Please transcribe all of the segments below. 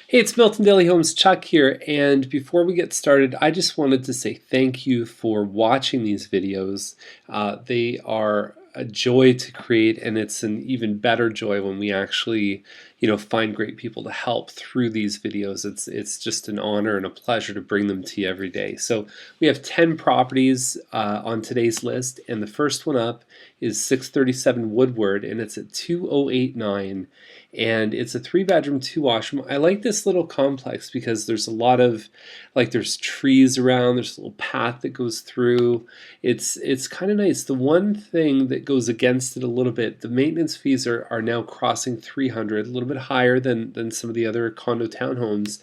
Hey, it's Milton Daily Homes Chuck here, and before we get started, I just wanted to say thank you for watching these videos. They are a joy to create, and it's an even better joy when we actually, find great people to help through these videos. It's just an honor and a pleasure to bring them to you every day. So we have 10 properties on today's list, and the first one up is 637 Woodward, and it's at 2089. And it's a 3-bedroom, 2 washroom. I like this little complex because there's a lot of, there's trees around, there's a little path that goes through. It's kind of nice. The one thing that goes against it a little bit, the maintenance fees are now crossing 300, a little bit higher than some of the other condo townhomes.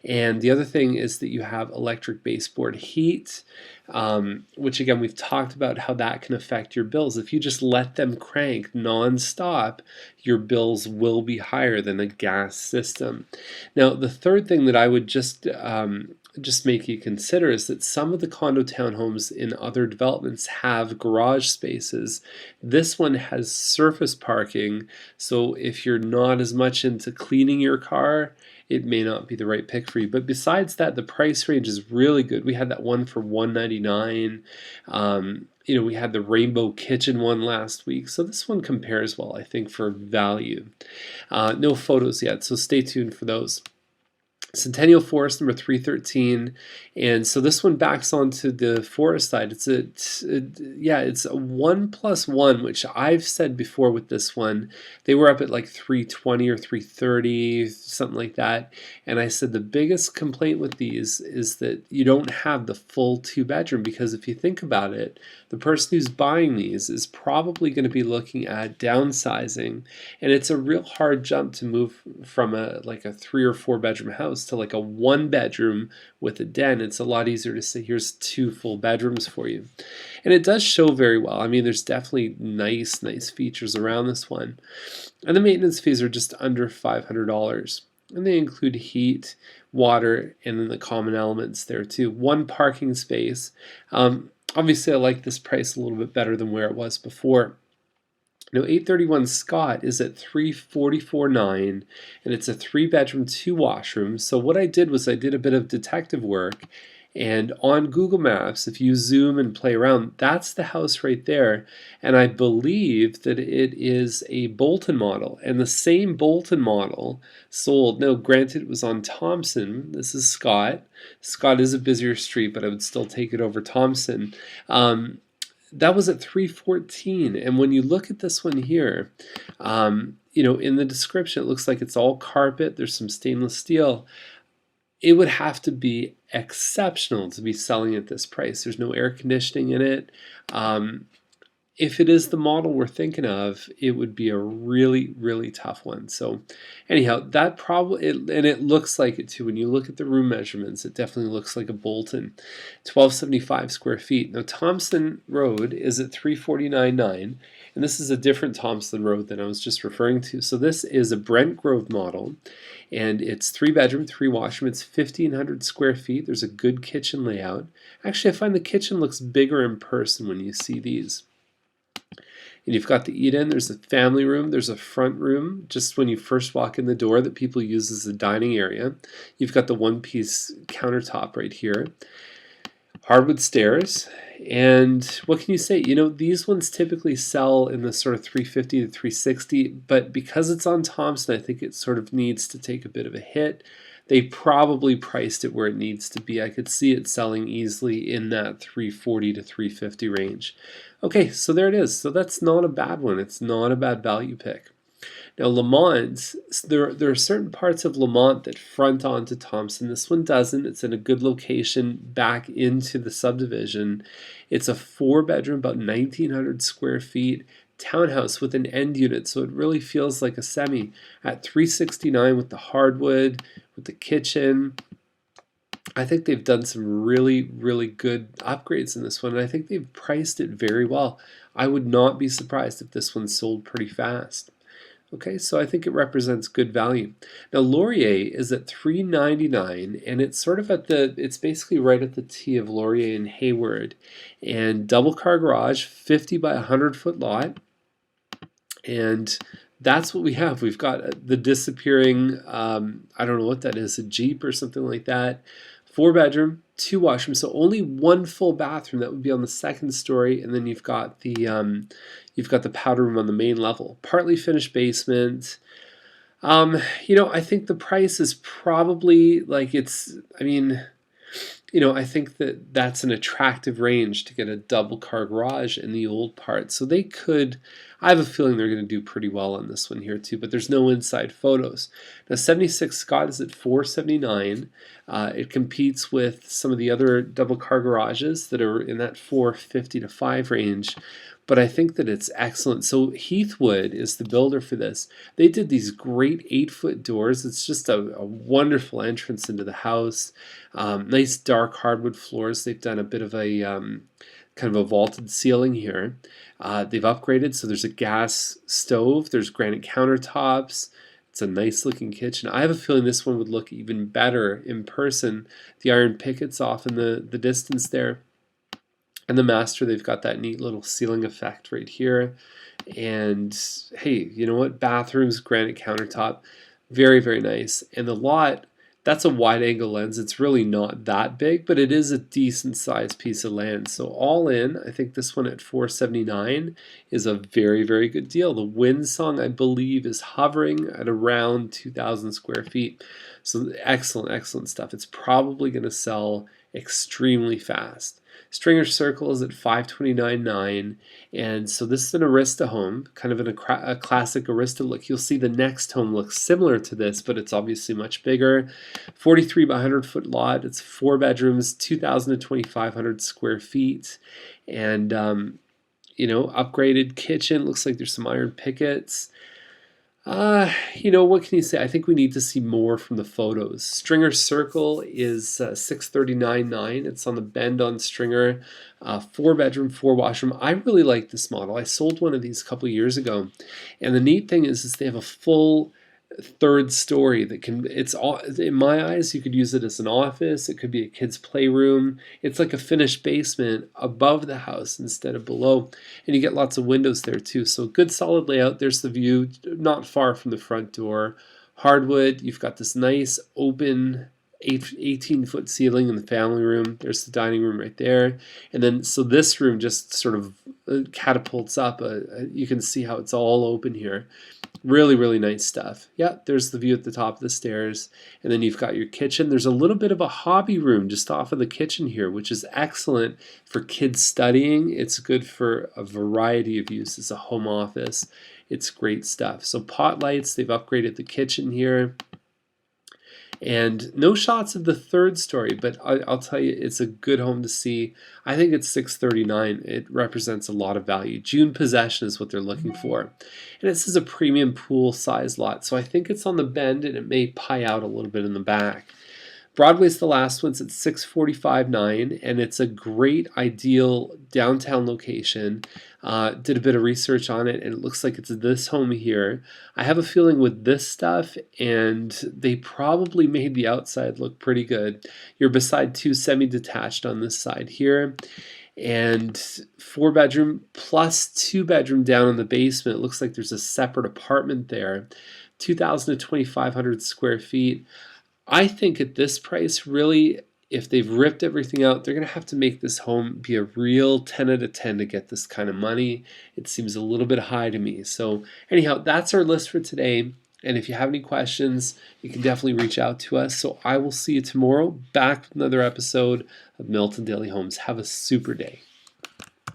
And the other thing is that you have electric baseboard heat, which again, we've talked about how that can affect your bills. If you just let them crank nonstop, your bills will be higher than a gas system. Now, the third thing that I would just make you consider is that some of the condo townhomes in other developments have garage spaces. This one has surface parking, so if you're not as much into cleaning your car, it may not be the right pick for you. But besides that, the price range is really good. We had that one for $199. We had the Rainbow Kitchen one last week, so this one compares well, I think, for value. No photos yet, so stay tuned for those. Centennial Forest number 313, and so this one backs onto the forest side. It's a 1+1, which I've said before with this one. They were up at like 320 or 330, something like that. And I said the biggest complaint with these is that you don't have the full 2-bedroom, because if you think about it, the person who's buying these is probably going to be looking at downsizing, and it's a real hard jump to move from a 3 or 4 bedroom house to like a 1-bedroom with a den. It's a lot easier to say here's 2 full bedrooms for you, and it does show very well. I mean, there's definitely nice features around this one, and the maintenance fees are just under $500, and they include heat, water, and then the common elements there too. 1 parking space. Obviously, I like this price a little bit better than where it was before. Now, 831 Scott is at $344.9, and it's a 3-bedroom, 2 washroom. So what I did was I did a bit of detective work, and on Google Maps, if you zoom and play around, that's the house right there. And I believe that it is a Bolton model, and the same Bolton model sold. Now, granted, it was on Thompson. This is Scott. Scott is a busier street, but I would still take it over Thompson. That was at 314, and when you look at this one here, in the description, it looks like it's all carpet. There's some stainless steel. It would have to be exceptional to be selling at this price. There's no air conditioning in it. If it is the model we're thinking of, it would be a really tough one. So anyhow, that probably, and it looks like it too. When you look at the room measurements, it definitely looks like a Bolton. 1275 square feet. Now, Thompson Road is at 349.9, and this is a different Thompson Road than I was just referring to. So this is a Brent Grove model, and it's 3-bedroom, 3 washroom. It's 1,500 square feet. There's a good kitchen layout. Actually, I find the kitchen looks bigger in person when you see these. And you've got the eat-in, there's a family room, there's a front room just when you first walk in the door that people use as a dining area. You've got the 1-piece countertop right here. Hardwood stairs, and what can you say? These ones typically sell in the sort of 350 to 360, but because it's on Thompson, I think it sort of needs to take a bit of a hit. They probably priced it where it needs to be. I could see it selling easily in that 340 to 350 range. Okay, so there it is. So that's not a bad one. It's not a bad value pick. Now, Lamont, there are certain parts of Lamont that front onto Thompson. This one doesn't. It's in a good location back into the subdivision. It's a 4-bedroom, about 1,900 square feet townhouse with an end unit, so it really feels like a semi at 369 with the hardwood, with the kitchen. I think they've done some really good upgrades in this one, and I think they've priced it very well. I would not be surprised if this one sold pretty fast. Okay, so I think it represents good value. Now, Laurier is at $399, and it's sort of it's basically right at the T of Laurier and Hayward. And double car garage, 50 by 100 foot lot. And that's what we have. We've got the disappearing, I don't know what that is, a Jeep or something like that. 4-bedroom, 2 washrooms, so only 1 full bathroom. That would be on the 2nd story, and then you've got the powder room on the main level. Partly finished basement. I think the price is probably like I think that that's an attractive range to get a double car garage in the old part. So I have a feeling they're going to do pretty well on this one here too, but there's no inside photos. Now 76 Scott is at $479. It competes with some of the other double car garages that are in that $450 to $5 range. But I think that it's excellent. So Heathwood is the builder for this. They did these great 8-foot doors. It's just a wonderful entrance into the house. Nice dark hardwood floors. They've done a bit of a kind of a vaulted ceiling here. They've upgraded, so there's a gas stove. There's granite countertops. It's a nice looking kitchen. I have a feeling this one would look even better in person. The iron pickets off in the distance there. And the master, they've got that neat little ceiling effect right here. And hey, you know what? Bathrooms, granite countertop, very, very nice. And the lot, that's a wide angle lens. It's really not that big, but it is a decent sized piece of land. So all in, I think this one at $479 is a very, very good deal. The Windsong, I believe, is hovering at around 2,000 square feet. So excellent, excellent stuff. It's probably going to sell extremely fast. Stringer Circle is at $529.9, and so this is an Aristo home, kind of a classic Aristo look. You'll see the next home looks similar to this, but it's obviously much bigger. 43 by 100 foot lot. It's 4 bedrooms, 2,000 to 2,500 square feet, and upgraded kitchen. Looks like there's some iron pickets. What can you say? I think we need to see more from the photos. Stringer Circle is $639.9. It's on the bend on Stringer. 4-bedroom, 4-washroom. I really like this model. I sold one of these a couple of years ago, and the neat thing is they have a full 3rd story that it's all, in my eyes, you could use it as an office. It could be a kid's playroom. It's like a finished basement above the house instead of below, and you get lots of windows there too. So good solid layout. There's the view, not far from the front door. Hardwood. You've got this nice open 18-foot ceiling in the family room. There's the dining room right there, and then so this room just sort of catapults up. You can see how it's all open here. Really, really nice stuff. Yeah, there's the view at the top of the stairs, and then you've got your kitchen. There's a little bit of a hobby room just off of the kitchen here, which is excellent for kids studying. It's good for a variety of uses, a home office. It's great stuff. So pot lights, they've upgraded the kitchen here. And no shots of the 3rd story, but I'll tell you, it's a good home to see. I think it's $639. It represents a lot of value. June possession is what they're looking for. And this is a premium pool size lot, so I think it's on the bend and it may pie out a little bit in the back. Broadway's the last one. It's at $645.9, and it's a great, ideal downtown location. Did a bit of research on it, and it looks like it's this home here. I have a feeling with this stuff, and they probably made the outside look pretty good. You're beside 2 semi-detached on this side here, and 4-bedroom plus 2-bedroom down in the basement. It looks like there's a separate apartment there. 2,000 to 2,500 square feet. I think at this price, really, if they've ripped everything out, they're going to have to make this home be a real 10 out of 10 to get this kind of money. It seems a little bit high to me. So anyhow, that's our list for today. And if you have any questions, you can definitely reach out to us. So I will see you tomorrow, back with another episode of Milton Daily Homes. Have a super day.